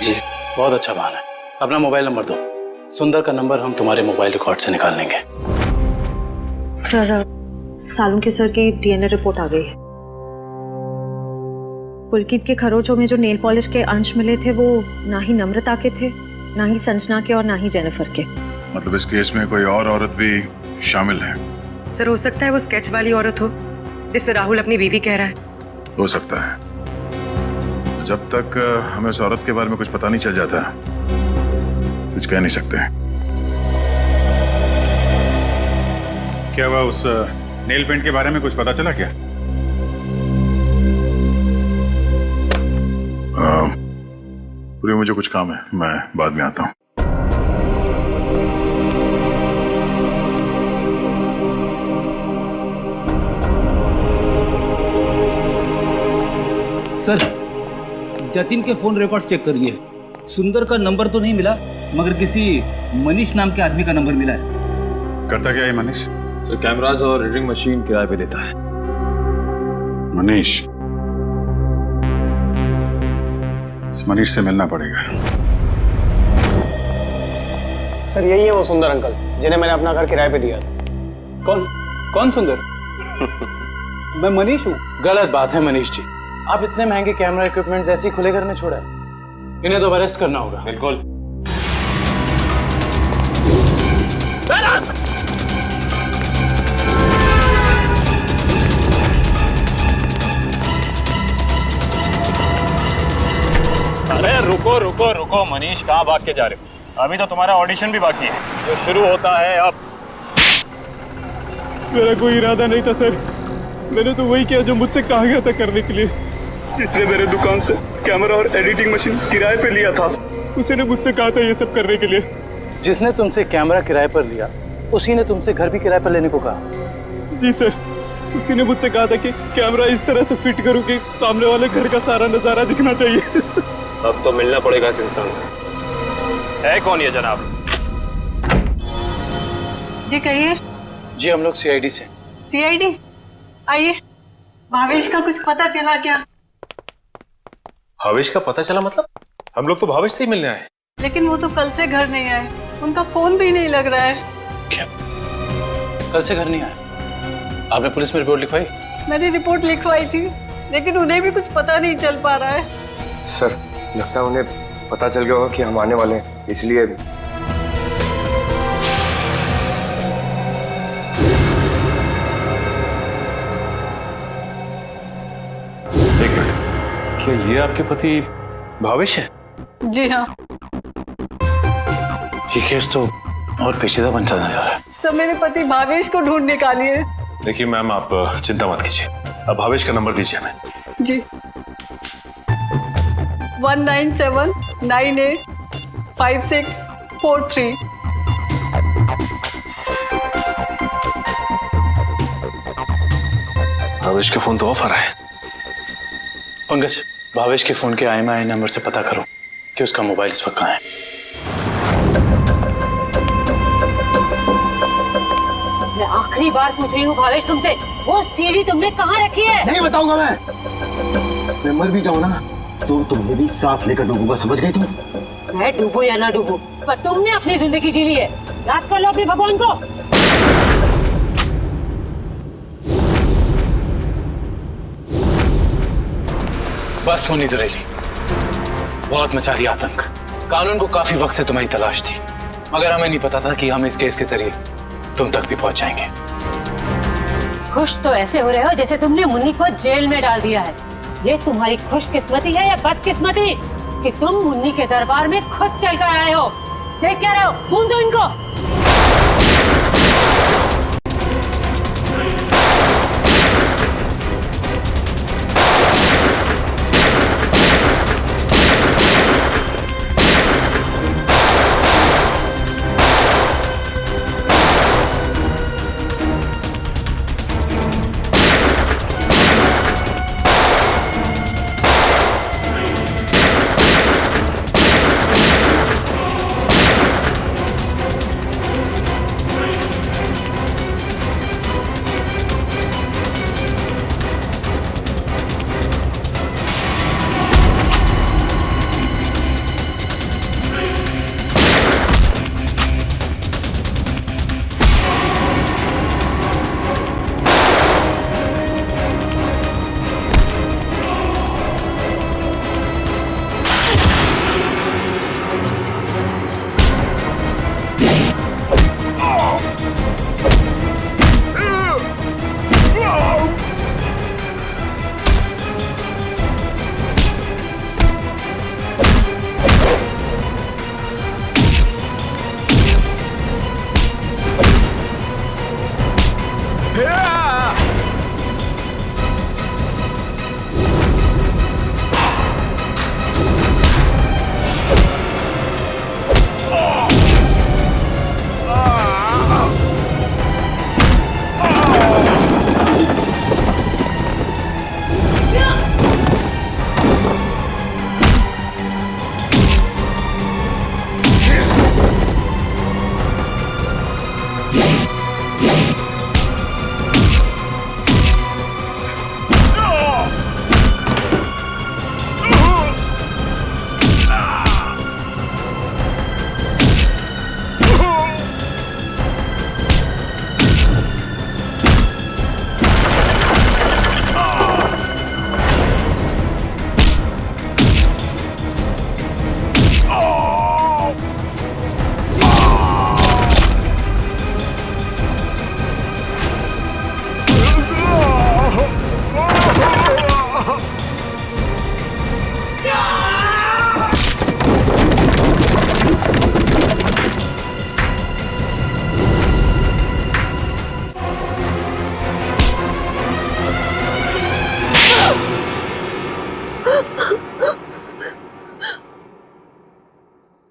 जी। बहुत अच्छा बहाना है। अपना मोबाइल नंबर दो, सुंदर का नंबर हम तुम्हारे मोबाइल रिकॉर्ड से निकाल लेंगे। सर सालुंके सर की डीएनए रिपोर्ट आ गई है। पुलकित के खरोचों में जो नेल पॉलिश के अंश मिले थे वो ना ही नम्रता के थे, ना ही संजना के और ना ही जेनिफर के। मतलब इस केस में कोई और औरत भी शामिल है? सर हो सकता है वो स्केच वाली औरत हो जिससे राहुल अपनी बीवी कह रहा है। हो सकता है। जब तक हमें उस औरत के बारे में कुछ पता नहीं चल जाता कुछ कह नहीं सकते। क्या हुआ, उस नेल पेंट के बारे में कुछ पता चला क्या? पूरी मुझे कुछ काम है, मैं बाद में आता हूँ। सर जतिन के फोन रिकॉर्ड्स चेक करिए, सुंदर का नंबर तो नहीं मिला मगर किसी मनीष नाम के आदमी का नंबर मिला है। करता क्या है मनीष? सर कैमरास और रीडिंग मशीन किराए पे देता है। मनीष? इस मनीष से मिलना पड़ेगा। सर यही है वो सुंदर अंकल जिन्हें मैंने अपना घर किराए पे दिया था। कौन सुंदर? मैं मनीष हूँ। गलत बात है मनीष जी, आप इतने महंगे कैमरा इक्विपमेंट्स ऐसे ही खुले घर में छोड़ा है? इन्हें तो अरेस्ट करना होगा। बिल्कुल। अरे रुको रुको रुको मनीष, कहाँ भाग के जा रहे हो? अभी तो तुम्हारा ऑडिशन भी बाकी है जो शुरू होता है अब। मेरा कोई इरादा नहीं था सर, मैंने तो वही किया जो मुझसे कहा गया था करने के लिए। जिसने मेरे दुकान से कैमरा और एडिटिंग मशीन किराए पे लिया था उसी ने मुझसे कहा था ये सब करने के लिए। जिसने तुमसे कैमरा किराए पर लिया उसी ने तुमसे घर भी किराए पर लेने को कहा? जी सर, उसी ने मुझसे कहा था कि कैमरा इस तरह से फिट करूं कि सामने वाले घर का सारा नजारा दिखना चाहिए। अब तो मिलना पड़ेगा इस इंसान से। है कौन ये जनाब? जी कहिए। जी हम लोग सीआईडी से। सीआईडी? आइए। भावेश का कुछ पता चला क्या? भावेश का पता चला मतलब? हम लोग तो भावेश से ही मिलने आए। लेकिन वो तो कल से घर नहीं आए, उनका फोन भी नहीं लग रहा है। क्या कल से घर नहीं आए? आपने पुलिस में रिपोर्ट लिखवाई? मैंने रिपोर्ट लिखवाई थी लेकिन उन्हें भी कुछ पता नहीं चल पा रहा है। सर लगता है उन्हें पता चल गया होगा कि हम आने वाले हैं, इसलिए। एक मिनट, क्या ये आपके पति भावेश है? जी हाँ। ये केस तो और पेचीदा बनता जा रहा है। सब मेरे पति भावेश को ढूंढ निकालिए। देखिए मैम, आप चिंता मत कीजिए, अब भावेश का नंबर दीजिए हमें। जी 197985643। भावेश का फोन तो ऑफ आ रहा है। पंकज, भावेश के फोन के IMEI नंबर से पता करो कि उसका मोबाइल इस वक्त कहाँ है। मैं आखिरी बार पूछ रही हूँ भावेश तुमसे, वो सीढ़ी तुमने कहाँ रखी है? नहीं बताऊंगा मैं मर भी जाऊँ ना तो तुम्हें भी साथ लेकर डूबूंगा, समझ गई तुम? मैं डूबू या ना डूबू, पर तुमने अपनी जिंदगी जी ली है, याद कर लो अपने भगवान को। बस मुन्नी दुरेली, बहुत मचा रही आतंक। कानून को काफी वक्त से तुम्हारी तलाश थी, मगर हमें नहीं पता था कि हम इस केस के जरिए तुम तक भी पहुंच जाएंगे। खुश तो ऐसे हो रहे हो जैसे तुमने मुन्नी को जेल में डाल दिया है। ये तुम्हारी खुशकिस्मती है या बदकिस्मती कि तुम मुन्नी के दरबार में खुद चलकर आए हो? देख क्या रहे हो, खून दो इनको।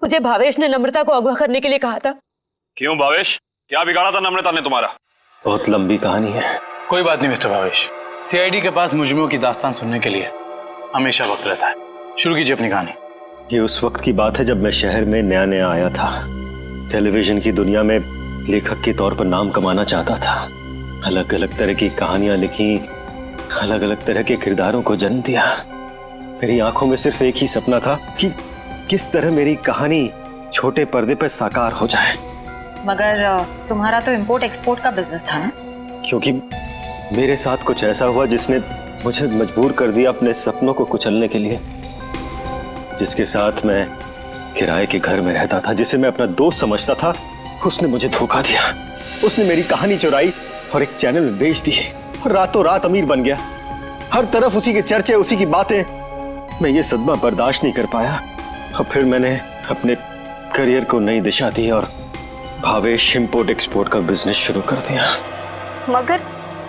मुझे भावेश ने नम्रता को अगवा करने के लिए कहा था। क्यों भावेश, क्या बिगाड़ा था नम्रता ने तुम्हारा? बहुत लंबी कहानी है। कोई बात नहीं मिस्टर भावेश, CID के पास मुजरिमों की दास्तान सुनने के लिए हमेशा वक्त रहता है। शुरू कीजिए अपनी कहानी। ये उस वक्त की बात है जब मैं शहर में नया नया आया था। टेलीविजन की दुनिया में लेखक के तौर पर नाम कमाना चाहता था। अलग अलग तरह की कहानियां लिखी, अलग अलग तरह के किरदारों को जन्म दिया। मेरी आंखों में सिर्फ एक ही सपना था कि किस तरह मेरी कहानी छोटे पर्दे पर साकार हो जाए। मगर तुम्हारा तो इंपोर्ट एक्सपोर्ट का बिजनेस था ना? क्योंकि मेरे साथ कुछ ऐसा हुआ जिसने मुझे मजबूर कर दिया अपने सपनों को कुचलने के लिए। जिसके साथ मैं किराए के घर में रहता था, जिसे मैं अपना दोस्त समझता था, उसने मुझे धोखा दिया। उसने मेरी कहानी चुराई और एक चैनल में बेच दी और रातों रात अमीर बन गया। हर तरफ उसी के चर्चे, उसी की बातें। मैं ये सदमा बर्दाश्त नहीं कर पाया और फिर मैंने अपने करियर को नई दिशा दी और भावेश इंपोर्ट एक्सपोर्ट का बिजनेस शुरू कर दिया। मगर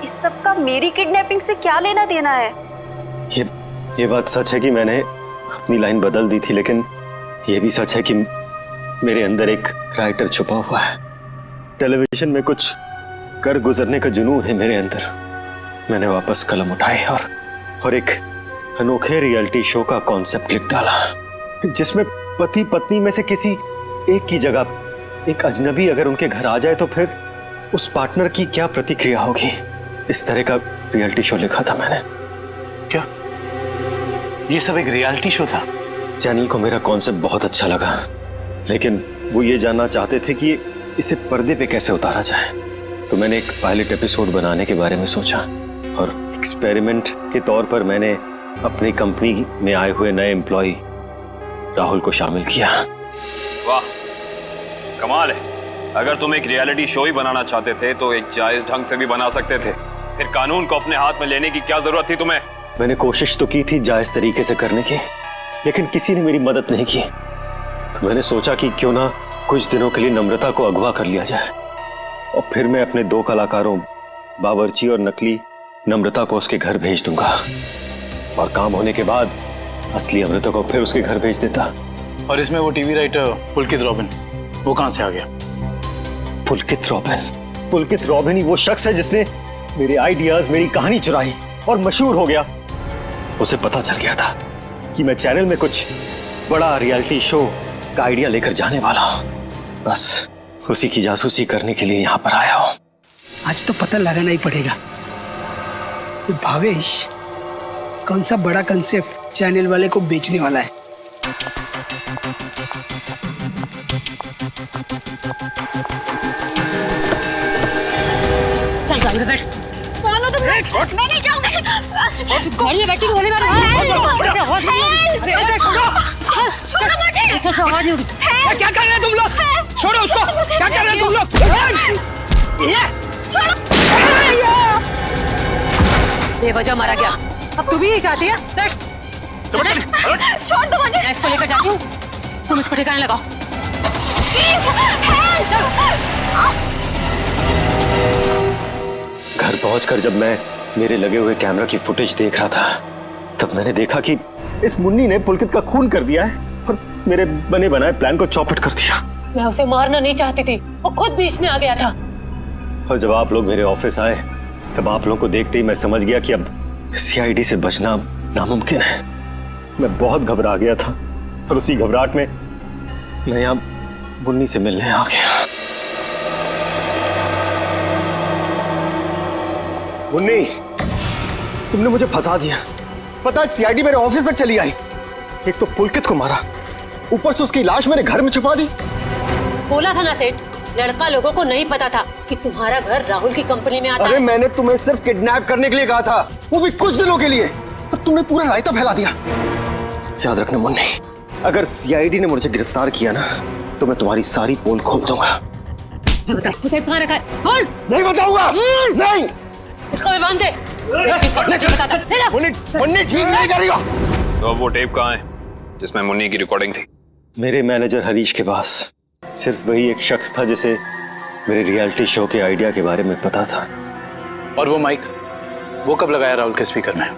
इस सब का मेरी किडनैपिंग से क्या लेना देना है? ये बात सच है कि मैंने अपनी लाइन बदल दी थी, लेकिन ये भी सच है कि मेरे अंदर एक राइटर छुपा हुआ है। टेलीविजन में कुछ कर गुजरने का जुनून है मेरे अंदर। मैंने वापस कलम उठाई और एक अनोखे रियलिटी शो का कॉन्सेप्ट लिख डाला, जिसमें पति पत्नी में से किसी एक की जगह एक अजनबी अगर उनके घर आ जाए तो फिर उस पार्टनर की क्या प्रतिक्रिया होगी। इस तरह का रियलिटी शो लिखा था मैंने। क्या ये सब एक रियलिटी शो था? चैनल को मेरा कॉन्सेप्ट बहुत अच्छा लगा, लेकिन वो ये जानना चाहते थे कि इसे पर्दे पे कैसे उतारा जाए। तो मैंने एक पायलट एपिसोड बनाने के बारे में सोचा और एक्सपेरिमेंट के तौर पर मैंने अपनी कंपनी में आए हुए नए एम्प्लॉय राहुल को शामिल किया। वाह, कमाल है। अगर तुम एक रियलिटी शो ही बनाना चाहते थे तो एक जायज ढंग से भी बना सकते थे। फिर कानून को अपने हाथ में लेने की क्या जरूरत थी तुम्हें? मैंने कोशिश तो की थी जायज तरीके से करने की, लेकिन किसी ने मेरी मदद नहीं की। तो मैंने सोचा कि क्यों ना कुछ दिनों के लिए नम्रता को अगवा कर लिया जाए और फिर मैं अपने 2 कलाकारों बावर्ची और नकली नम्रता को उसके घर भेज दूंगा और काम होने के बाद असली अमृता को फिर उसके घर भेज देता। और इसमें वो टीवी राइटर पुलकित रॉबिन, वो कहां से आ गया? पुलकित रॉबिन ही वो शख्स है जिसने मेरे आइडियाज, मेरी कहानी चुराई और मशहूर हो गया। उसे पता चल गया था कि मैं चैनल में कुछ बड़ा रियलिटी शो का आइडिया लेकर जाने वाला हूं। बस उसी की जासूसी करने के लिए यहाँ पर आया हूं। आज तो पता लगाना ही पड़ेगा कि भावेश कौन सा बड़ा कंसेप्ट चैनल वाले को बेचने वाला है। चल गाड़ी में बैठ। कौन हो तुम? मैं नहीं जाऊंगी। गाड़ी में बैठी होने वाला छोड़ो मुझे। आवाज नहीं होगी। क्या कर रहे हैं तुम लोग? छोड़ो उसको। क्या कर रहे हैं तुम लोग? बेवजह मारा गया, अब तू भी यही चाहती है? बैठ। छोड़ दो मुझे। मैं इसको लेकर जाती हूँ, तुम इसको ठिकाने लगाओ। घर पहुंचकर जब मैं मेरे लगे हुए कैमरा की फुटेज देख रहा था, तब मैंने देखा कि इस मुन्नी ने पुलकित का खून कर दिया है और मेरे बने बनाए प्लान को चौपट कर दिया। मैं उसे मारना नहीं चाहती थी, वो खुद बीच में आ गया था। और जब आप लोग मेरे ऑफिस आए तब आप लोगों को देखते ही मैं समझ गया कि अब सीआईडी से बचना नामुमकिन है। मैं बहुत घबरा गया था और उसी घबराहट में मैं यहाँ मुन्नी से मिलने आ गया। मुन्नी, तुमने मुझे फंसा दिया। पता है सीआईडी मेरे ऑफिस तक चली आई। एक तो पुलकित को मारा, ऊपर से उसकी लाश मेरे घर में छुपा दी। बोला था ना सेठ, लड़का लोगों को नहीं पता था कि तुम्हारा घर राहुल की कंपनी में आता है। अरे मैंने तुम्हें सिर्फ किडनैप करने के लिए कहा था, वो भी कुछ दिनों के लिए, पर तुमने पूरा रायता फैला दिया। याद रखना मुन्नी, अगर सीआईडी ने मुझे गिरफ्तार किया ना तो मैं तुम्हारी सारी पोल खोल दूंगा। बता कहाँ रखा है? बोल। नहीं बताऊंगा। नहीं, इसको भी बांध दे। मुन्नी ठीक नहीं करेगा। तो अब वो टेप कहाँ है जिसमें मुन्नी की रिकॉर्डिंग थी? मेरे मैनेजर हरीश के पास। सिर्फ वही एक शख्स था जिसे मेरे रियलिटी शो के आइडिया के बारे में पता था। और वो माइक, वो कब लगाया राहुल के स्पीकर में?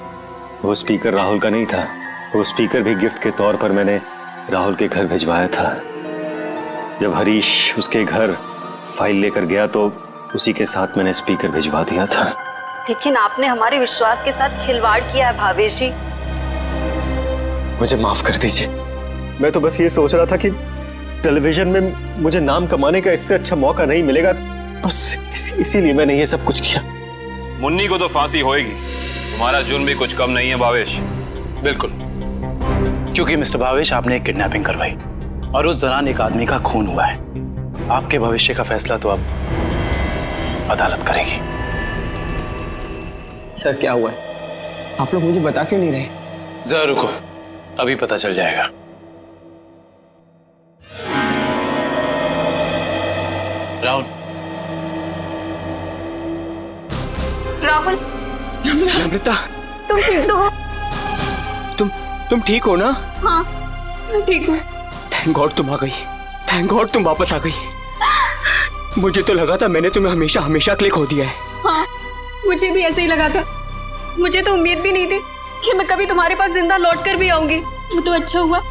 वो स्पीकर राहुल का नहीं था, वो स्पीकर भी गिफ्ट के तौर पर मैंने राहुल के घर भिजवाया था। जब हरीश उसके घर फाइल लेकर गया तो उसी के साथ मैंने स्पीकर भिजवा दिया था। लेकिन आपने हमारे विश्वास के साथ खिलवाड़ किया है भावेश जी। मुझे माफ कर दीजिए, मैं तो बस ये सोच रहा था कि टेलीविजन में मुझे नाम कमाने का इससे अच्छा मौका नहीं मिलेगा, बस इसीलिए मैंने ये सब कुछ किया। मुन्नी को तो फांसी होएगी, तुम्हारा जुर्म भी कुछ कम नहीं है भावेश। बिल्कुल, क्योंकि मिस्टर भावेश आपने एक किडनैपिंग करवाई और उस दौरान एक आदमी का खून हुआ है। आपके भविष्य का फैसला तो अब अदालत करेगी। सर क्या हुआ है? आप लोग मुझे बता क्यों नहीं रहे? जरा रुको, अभी पता चल जाएगा। राहुल, राहुल, नम्रता, तुम ठीक तो हो? तुम ठीक हो ना? हाँ, मैं ठीक हूँ। थैंक गॉड तुम आ गई, थैंक गॉड तुम वापस आ गई। मुझे तो लगा था मैंने तुम्हें हमेशा हमेशा के लिए खो दिया है। हाँ, मुझे भी ऐसे ही लगा था। मुझे तो उम्मीद भी नहीं थी कि मैं कभी तुम्हारे पास जिंदा लौट कर भी आऊंगी। वो तो अच्छा हुआ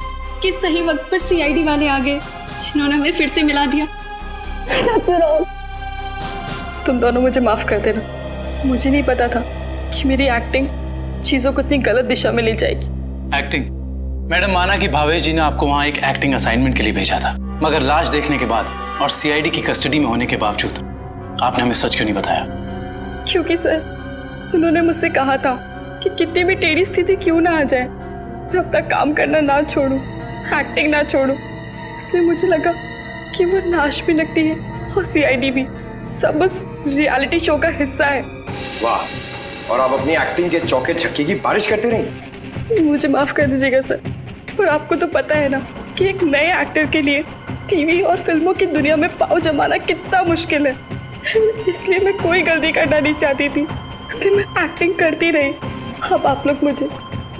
कि सही वक्त पर सीआईडी वाले आ गए, जिन्होंने हमें फिर से मिला दिया। तुम दोनों मुझे माफ कर देना। मुझे नहीं पता था कि मेरी एक्टिंग चीजों को इतनी गलत दिशा में ले जाएगी। एक्टिंग? मैडम, माना कि भावेश जी ने आपको वहाँ एक एक्टिंग असाइनमेंट के लिए भेजा था, मगर लाश देखने के बाद और सीआईडी की कस्टडी में होने के बावजूद आपने हमें सच क्यों नहीं बताया? क्योंकि सर उन्होंने मुझसे कहा था कि कितनी भी टेढ़ी स्थिति क्यों ना आ जाए, मैं अपना काम करना ना छोड़ूं, एक्टिंग ना छोड़ूं। इसलिए मुझे लगा कि वो नाश भी लगती है और सीआईडी भी सब उस रियलिटी शो का हिस्सा है। वाह, और आप अपनी एक्टिंग के चौके छक्के की बारिश करते रही। मुझे माफ कर दीजिएगा सर, और आपको तो पता है ना कि एक नए एक्टर के लिए टीवी और फिल्मों की दुनिया में पाँव जमाना कितना मुश्किल है। इसलिए मैं कोई गलती करना नहीं चाहती थी, इसलिए मैं एक्टिंग करती रही। अब आप लोग मुझे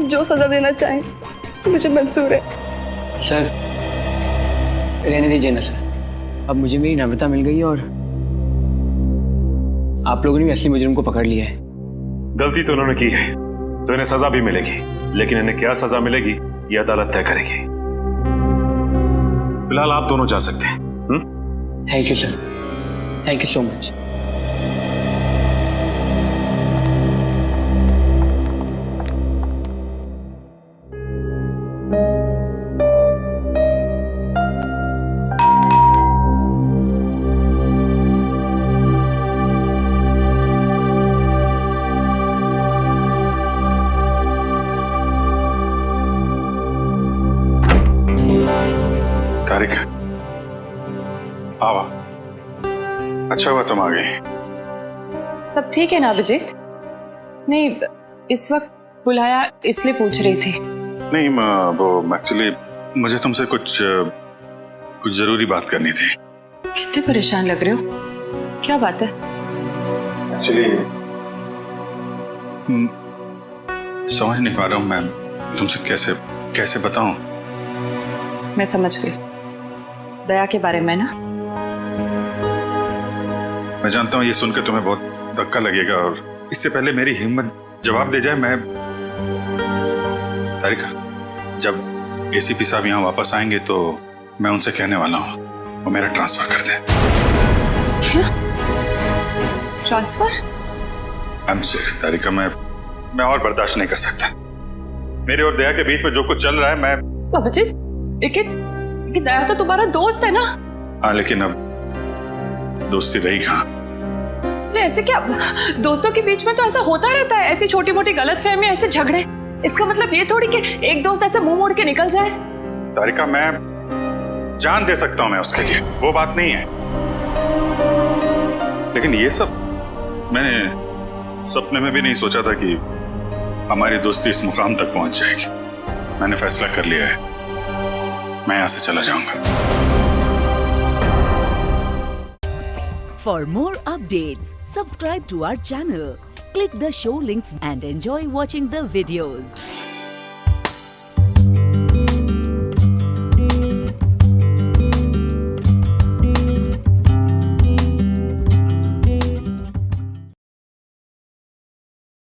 जो सजा देना चाहें मुझे मंजूर है। सर रहने दीजिए ना सर, अब मुझे मेरी नम्रता मिल गई और आप लोगों ने भी असली मुजरिम को पकड़ लिया है। गलती तो उन्होंने की है तो इन्हें सजा भी मिलेगी, लेकिन इन्हें क्या सजा मिलेगी ये अदालत तय करेगी। फिलहाल आप दोनों जा सकते हैं। Thank you sir, thank you so much. Tariq, आवा, अच्छा हुआ तुम आ गई। सब ठीक है ना अभिजीत? नहीं, इस वक्त बुलाया इसलिए पूछ रही थी। नहीं, वो एक्चुअली मुझे तुमसे कुछ जरूरी बात करनी थी। कितने परेशान लग रहे हो, क्या बात है? एक्चुअली समझ नहीं पा रहा हूँ मैं तुमसे कैसे बताऊं। मैं समझ गई, दया के बारे में ना? मैं जानता हूँ ये सुनकर तुम्हें बहुत धक्का लगेगा, और इससे पहले मेरी हिम्मत जवाब दे जाए, मैं तारिका, जब एसीपी साहब यहाँ वापस आएंगे तो मैं उनसे कहने वाला हूँ वो मेरा ट्रांसफर कर दे। क्या ट्रांसफर? आई एम सॉरी तारिका, मैं और बर्दाश्त नहीं कर सकता। मेरे और दया के बीच में जो कुछ चल रहा है, मैं अभिजीत, लेकिन दया तो तुम्हारा दोस्त है ना? हाँ, लेकिन अब दोस्ती रही कहाँ? अरे ऐसे क्या, दोस्तों के बीच में तो ऐसा होता रहता है, ऐसी छोटी मोटी गलतफहमी, ऐसे झगड़े। इसका मतलब ये थोड़ी कि एक दोस्त ऐसे मुंह मोड़ के निकल जाए। तारिका, मैं जान दे सकता हूं मैं उसके लिए, वो बात नहीं है, लेकिन ये सब मैंने सपने में भी नहीं सोचा था कि हमारी दोस्ती इस मुकाम तक पहुंच जाएगी। मैंने फैसला कर लिया है, मैं यहां से चला जाऊंगा। For more updates, subscribe to our channel, click the show links and enjoy watching the videos.